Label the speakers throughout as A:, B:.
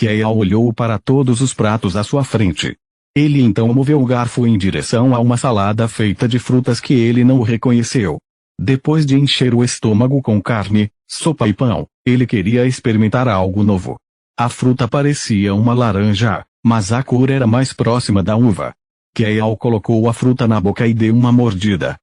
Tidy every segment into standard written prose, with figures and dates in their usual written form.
A: Kael olhou para todos os pratos à sua frente. Ele então moveu o garfo em direção a uma salada feita de frutas que ele não reconheceu. Depois de encher o estômago com carne, sopa e pão, ele queria experimentar algo novo. A fruta parecia uma laranja, mas a cor era mais próxima da uva. Kael colocou a fruta na boca e deu uma mordida.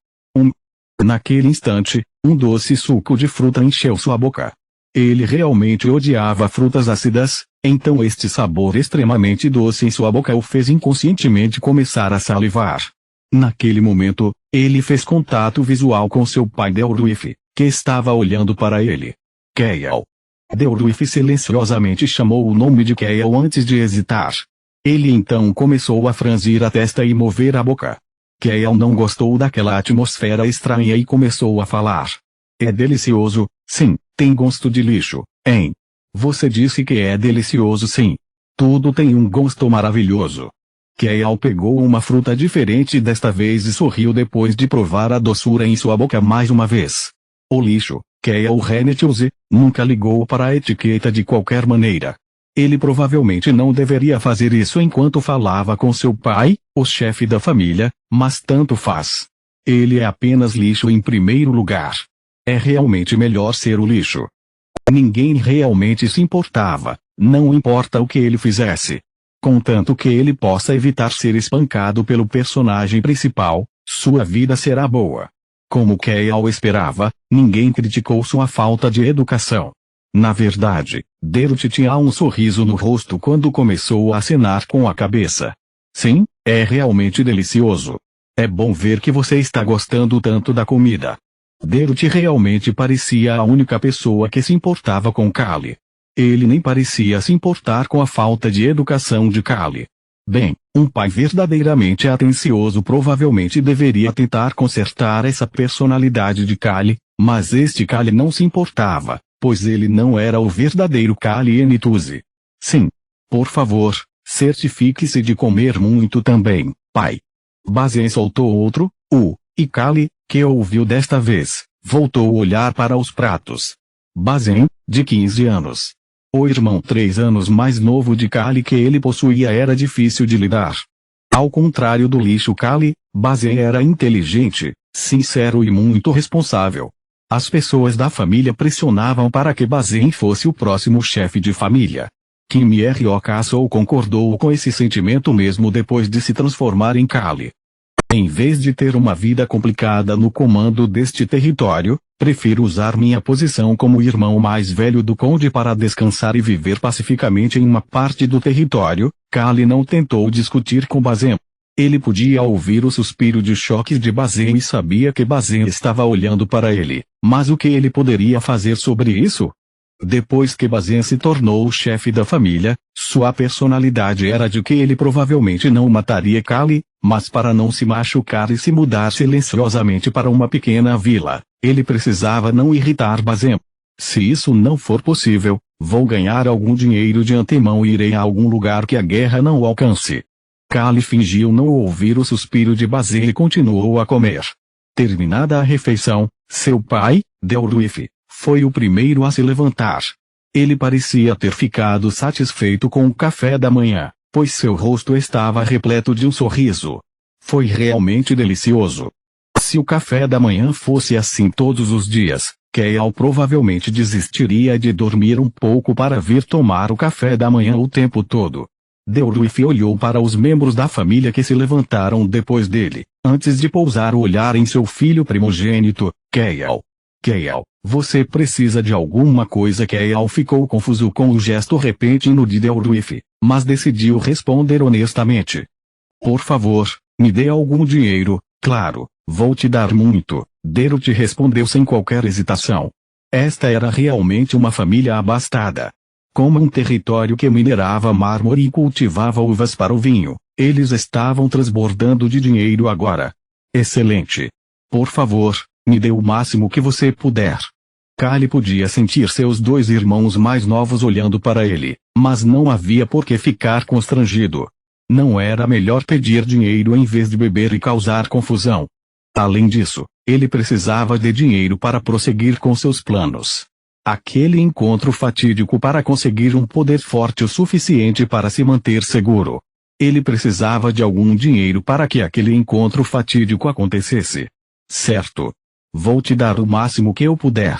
A: Naquele instante, um doce suco de fruta encheu sua boca. Ele realmente odiava frutas ácidas, então este sabor extremamente doce em sua boca o fez inconscientemente começar a salivar. Naquele momento, ele fez contato visual com seu pai Delruif, que estava olhando para ele. Kael. Delruif silenciosamente chamou o nome de Kael antes de hesitar. Ele então começou a franzir a testa e mover a boca. Kael não gostou daquela atmosfera estranha e começou a falar. É delicioso, sim, tem gosto de lixo, hein? Você disse que é delicioso sim. Tudo tem um gosto maravilhoso. Kael pegou uma fruta diferente desta vez e sorriu depois de provar a doçura em sua boca mais uma vez. O lixo, Kael Renetiuse, nunca ligou para a etiqueta de qualquer maneira. Ele provavelmente não deveria fazer isso enquanto falava com seu pai, o chefe da família, mas tanto faz. Ele é apenas lixo em primeiro lugar. É realmente melhor ser o lixo. Ninguém realmente se importava, não importa o que ele fizesse. Contanto que ele possa evitar ser espancado pelo personagem principal, sua vida será boa. Como Kael esperava, ninguém criticou sua falta de educação. Na verdade, Derut tinha um sorriso no rosto quando começou a acenar com a cabeça. Sim, é realmente delicioso. É bom ver que você está gostando tanto da comida. Derut realmente parecia a única pessoa que se importava com Kali. Ele nem parecia se importar com a falta de educação de Kali. Bem, um pai verdadeiramente atencioso provavelmente deveria tentar consertar essa personalidade de Kali, mas este Kali não se importava, pois ele não era o verdadeiro Kali Enituze. Sim. Por favor, certifique-se de comer muito também, pai. Bazin soltou outro, e Kali, que ouviu desta vez, voltou a olhar para os pratos. Bazin, de 15 anos. O irmão 3 anos mais novo de Kali que ele possuía era difícil de lidar. Ao contrário do lixo Kali, Bazin era inteligente, sincero e muito responsável. As pessoas da família pressionavam para que Bazin fosse o próximo chefe de família. Kim Ryokaso concordou com esse sentimento mesmo depois de se transformar em Kali. Em vez de ter uma vida complicada no comando deste território, prefiro usar minha posição como irmão mais velho do conde para descansar e viver pacificamente em uma parte do território. Kali não tentou discutir com Bazin. Ele podia ouvir o suspiro de choque de Bazin e sabia que Bazin estava olhando para ele, mas o que ele poderia fazer sobre isso? Depois que Bazin se tornou o chefe da família, sua personalidade era de que ele provavelmente não mataria Kali, mas para não se machucar e se mudar silenciosamente para uma pequena vila, ele precisava não irritar Bazin. Se isso não for possível, vou ganhar algum dinheiro de antemão e irei a algum lugar que a guerra não alcance. Kali fingiu não ouvir o suspiro de Bazin e continuou a comer. Terminada a refeição, seu pai, Delruif, foi o primeiro a se levantar. Ele parecia ter ficado satisfeito com o café da manhã, pois seu rosto estava repleto de um sorriso. Foi realmente delicioso. Se o café da manhã fosse assim todos os dias, Kael provavelmente desistiria de dormir um pouco para vir tomar o café da manhã o tempo todo. Delruif olhou para os membros da família que se levantaram depois dele, antes de pousar o olhar em seu filho primogênito, Kael. Kael, você precisa de alguma coisa? Kael ficou confuso com o gesto repentino de Delruif, mas decidiu responder honestamente. Por favor, me dê algum dinheiro, claro, vou te dar muito, Derut respondeu sem qualquer hesitação. Esta era realmente uma família abastada. Como um território que minerava mármore e cultivava uvas para o vinho, eles estavam transbordando de dinheiro agora. Excelente. Por favor, me dê o máximo que você puder. Kali podia sentir seus 2 irmãos mais novos olhando para ele, mas não havia por que ficar constrangido. Não era melhor pedir dinheiro em vez de beber e causar confusão. Além disso, ele precisava de dinheiro para prosseguir com seus planos. Aquele encontro fatídico para conseguir um poder forte o suficiente para se manter seguro. Ele precisava de algum dinheiro para que aquele encontro fatídico acontecesse. Certo. Vou te dar o máximo que eu puder.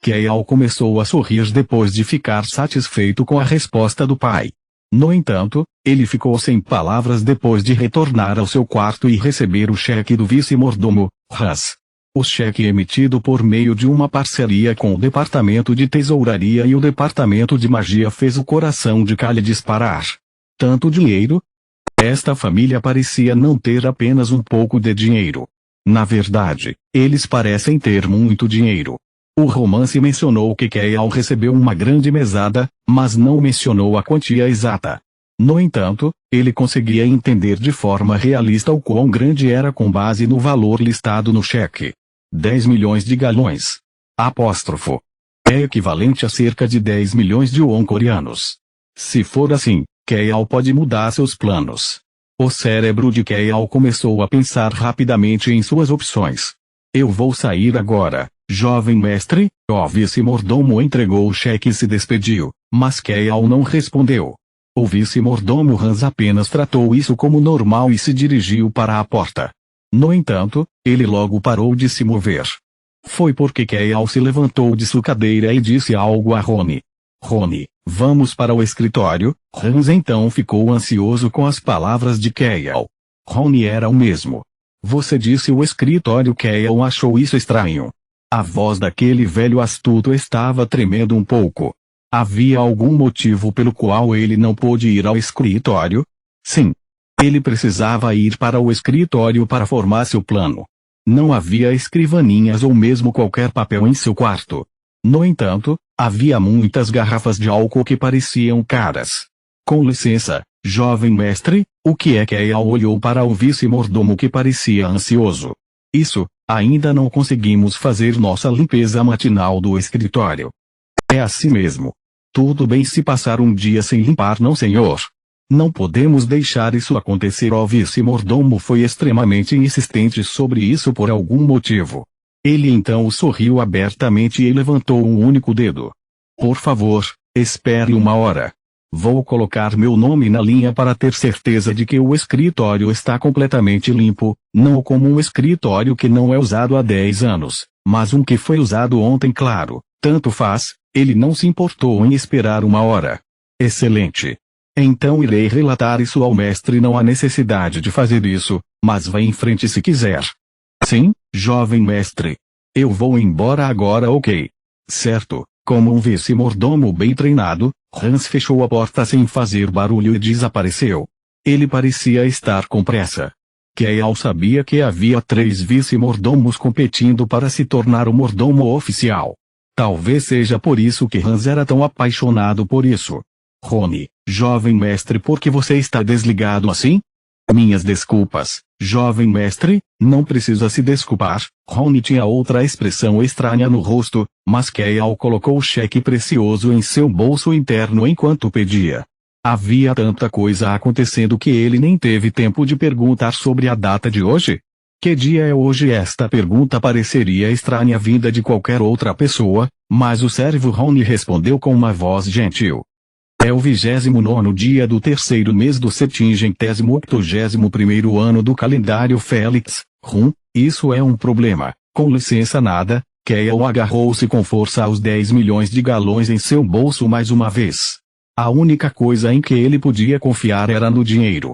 A: Keiao começou a sorrir depois de ficar satisfeito com a resposta do pai. No entanto, ele ficou sem palavras depois de retornar ao seu quarto e receber o cheque do vice-mordomo, Hans. O cheque emitido por meio de uma parceria com o Departamento de Tesouraria e o Departamento de Magia fez o coração de Calha disparar. Tanto dinheiro? Esta família parecia não ter apenas um pouco de dinheiro. Na verdade, eles parecem ter muito dinheiro. O romance mencionou que Keiao recebeu uma grande mesada, mas não mencionou a quantia exata. No entanto, ele conseguia entender de forma realista o quão grande era com base no valor listado no cheque. 10 milhões de galões. Apóstrofo. É equivalente a cerca de 10 milhões de won coreanos. Se for assim, Keiao pode mudar seus planos. O cérebro de Keiao começou a pensar rapidamente em suas opções. Eu vou sair agora, jovem mestre. O vice-mordomo entregou o cheque e se despediu, mas Keiao não respondeu. O vice-mordomo Hans apenas tratou isso como normal e se dirigiu para a porta. No entanto, ele logo parou de se mover. Foi porque Keiao se levantou de sua cadeira e disse algo a Rony. Rony, vamos para o escritório. Hans então ficou ansioso com as palavras de Keiao. Rony era o mesmo. Você disse o escritório. Keiao achou isso estranho. A voz daquele velho astuto estava tremendo um pouco. Havia algum motivo pelo qual ele não pôde ir ao escritório? Sim. Ele precisava ir para o escritório para formar seu plano. Não havia escrivaninhas ou mesmo qualquer papel em seu quarto. No entanto, havia muitas garrafas de álcool que pareciam caras. Com licença, jovem mestre, o que é? Keiao olhou para o vice-mordomo que parecia ansioso. Isso, ainda não conseguimos fazer nossa limpeza matinal do escritório. É assim mesmo. Tudo bem se passar um dia sem limpar, não, senhor? Não podemos deixar isso acontecer. O vice-mordomo foi extremamente insistente sobre isso por algum motivo. Ele então sorriu abertamente e levantou um único dedo. Por favor, espere uma hora. Vou colocar meu nome na linha para ter certeza de que o escritório está completamente limpo, não como um escritório que não é usado há 10 anos, mas um que foi usado ontem. Claro, tanto faz, ele não se importou em esperar uma hora. Excelente. Então irei relatar isso ao mestre. Não há necessidade de fazer isso, mas vá em frente se quiser. Sim, jovem mestre. Eu vou embora agora, ok? Certo. Como um vice-mordomo bem treinado, Hans fechou a porta sem fazer barulho e desapareceu. Ele parecia estar com pressa. Keiao sabia que havia 3 vice-mordomos competindo para se tornar o mordomo oficial. Talvez seja por isso que Hans era tão apaixonado por isso. Rony, jovem mestre, por que você está desligado assim? Minhas desculpas, jovem mestre, não precisa se desculpar. Rony tinha outra expressão estranha no rosto, mas Keiao colocou o cheque precioso em seu bolso interno enquanto pedia. Havia tanta coisa acontecendo que ele nem teve tempo de perguntar sobre a data de hoje. Que dia é hoje? Esta pergunta pareceria estranha vinda de qualquer outra pessoa, mas o servo Rony respondeu com uma voz gentil. É o 29º dia do 3º mês do 781º ano do calendário Félix. Isso é um problema. Com licença, nada. Keiao agarrou-se com força aos 10 milhões de galões em seu bolso mais uma vez. A única coisa em que ele podia confiar era no dinheiro.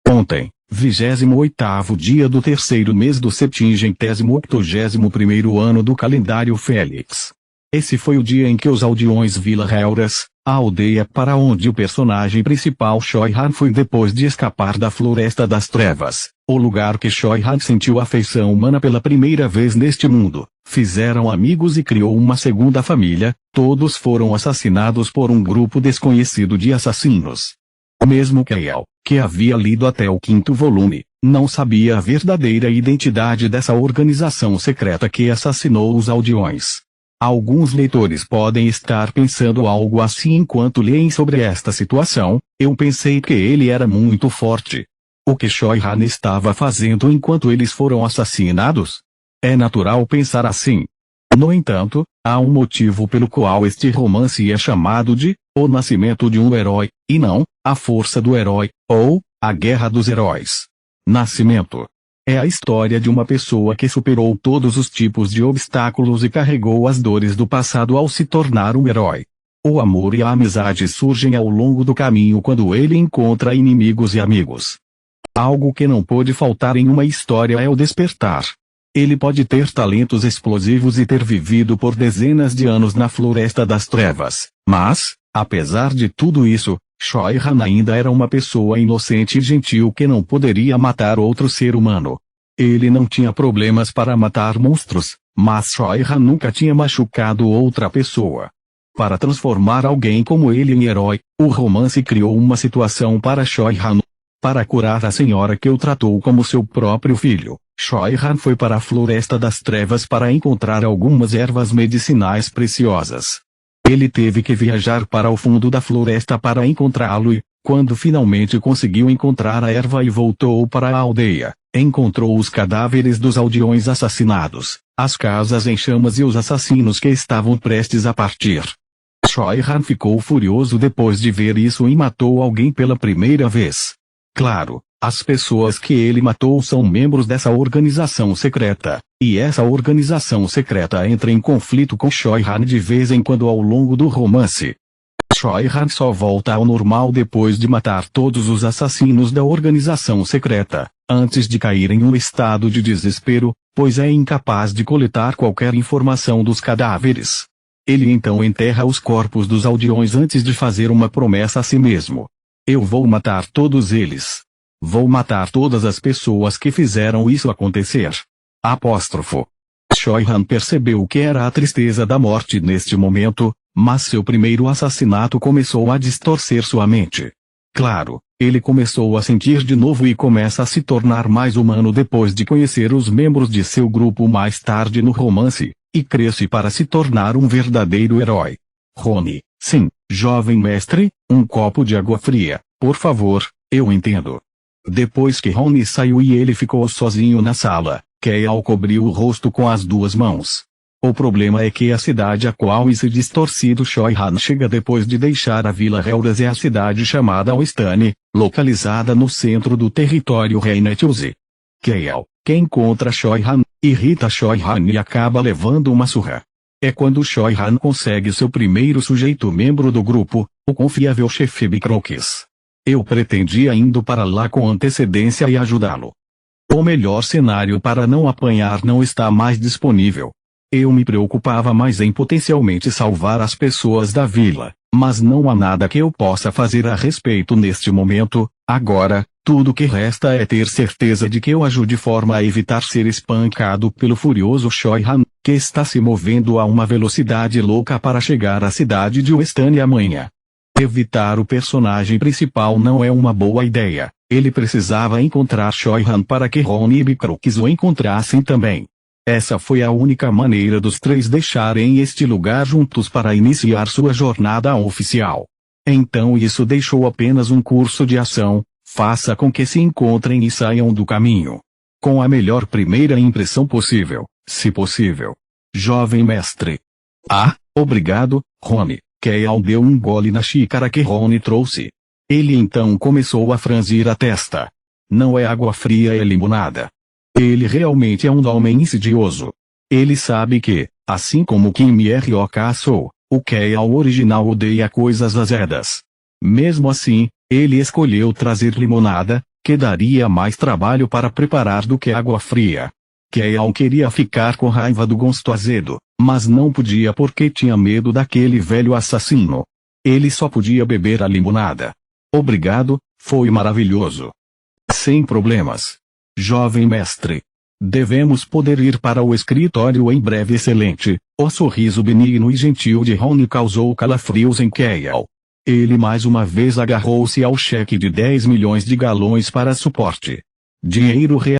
A: Ontem, 28º dia do 3º mês do 781º ano do calendário Félix. Esse foi o dia em que os aldeões Vila Helras, a aldeia para onde o personagem principal Choi Han foi depois de escapar da Floresta das Trevas, o lugar que Choi Han sentiu afeição humana pela primeira vez neste mundo, fizeram amigos e criou uma segunda família. Todos foram assassinados por um grupo desconhecido de assassinos. Mesmo Keiao, que havia lido até o 5º volume, não sabia a verdadeira identidade dessa organização secreta que assassinou os aldeões. Alguns leitores podem estar pensando algo assim enquanto leem sobre esta situação. Eu pensei que ele era muito forte. O que Choi Han estava fazendo enquanto eles foram assassinados? É natural pensar assim. No entanto, há um motivo pelo qual este romance é chamado de O Nascimento de um Herói, e não A Força do Herói, ou A Guerra dos Heróis. Nascimento é a história de uma pessoa que superou todos os tipos de obstáculos e carregou as dores do passado ao se tornar um herói. O amor e a amizade surgem ao longo do caminho quando ele encontra inimigos e amigos. Algo que não pode faltar em uma história é o despertar. Ele pode ter talentos explosivos e ter vivido por dezenas de anos na Floresta das Trevas, mas, apesar de tudo isso, Choi-Han ainda era uma pessoa inocente e gentil que não poderia matar outro ser humano. Ele não tinha problemas para matar monstros, mas Choi-Han nunca tinha machucado outra pessoa. Para transformar alguém como ele em herói, o romance criou uma situação para Choi-Han. Para curar a senhora que o tratou como seu próprio filho, Choi-Han foi para a Floresta das Trevas para encontrar algumas ervas medicinais preciosas. Ele teve que viajar para o fundo da floresta para encontrá-lo e, quando finalmente conseguiu encontrar a erva e voltou para a aldeia, encontrou os cadáveres dos aldeões assassinados, as casas em chamas e os assassinos que estavam prestes a partir. Choi-Han ficou furioso depois de ver isso e matou alguém pela primeira vez. Claro, as pessoas que ele matou são membros dessa organização secreta, e essa organização secreta entra em conflito com Choi-Han de vez em quando ao longo do romance. Choi-Han só volta ao normal depois de matar todos os assassinos da organização secreta, antes de cair em um estado de desespero, pois é incapaz de coletar qualquer informação dos cadáveres. Ele então enterra os corpos dos aldeões antes de fazer uma promessa a si mesmo. Eu vou matar todos eles. Vou matar todas as pessoas que fizeram isso acontecer. Apóstrofo. Choi-Han percebeu que era a tristeza da morte neste momento, mas seu primeiro assassinato começou a distorcer sua mente. Claro, ele começou a sentir de novo e começa a se tornar mais humano depois de conhecer os membros de seu grupo mais tarde no romance, e cresce para se tornar um verdadeiro herói. Rony, sim, jovem mestre, um copo de água fria, por favor, eu entendo. Depois que Rony saiu e ele ficou sozinho na sala, Kael cobriu o rosto com as duas mãos. O problema é que a cidade a qual esse distorcido Choi-Han chega depois de deixar a Vila Helras é a cidade chamada Westane, localizada no centro do território Reinetuse. Kael, que encontra Choi-Han, irrita Choi-Han e acaba levando uma surra. É quando Choi-Han consegue seu primeiro sujeito membro do grupo, o confiável chefe Bicroques. Eu pretendia indo para lá com antecedência e ajudá-lo. O melhor cenário para não apanhar não está mais disponível. Eu me preocupava mais em potencialmente salvar as pessoas da vila, mas não há nada que eu possa fazer a respeito neste momento. Agora, tudo que resta é ter certeza de que eu ajude de forma a evitar ser espancado pelo furioso Choi-Han, que está se movendo a uma velocidade louca para chegar à cidade de Westane amanhã. Evitar o personagem principal não é uma boa ideia. Ele precisava encontrar Choi-Han para que Rony e Bicroques o encontrassem também. Essa foi a única maneira dos três deixarem este lugar juntos para iniciar sua jornada oficial. Então isso deixou apenas um curso de ação: faça com que se encontrem e saiam do caminho com a melhor primeira impressão possível, se possível. Jovem mestre. Ah, obrigado, Rony. Kael deu um gole na xícara que Rony trouxe. Ele então começou a franzir a testa. Não é água fria, é limonada. Ele realmente é um homem insidioso. Ele sabe que, assim como Kim Ryok-sou, o Kael original odeia coisas azedas. Mesmo assim, ele escolheu trazer limonada, que daria mais trabalho para preparar do que água fria. Kael queria ficar com raiva do gosto azedo, mas não podia porque tinha medo daquele velho assassino. Ele só podia beber a limonada. Obrigado, foi maravilhoso. Sem problemas. Jovem mestre. Devemos poder ir para o escritório em breve. Excelente. O sorriso benigno e gentil de Rony causou calafrios em Kael. Ele mais uma vez agarrou-se ao cheque de 10 milhões de galões para suporte. Dinheiro real.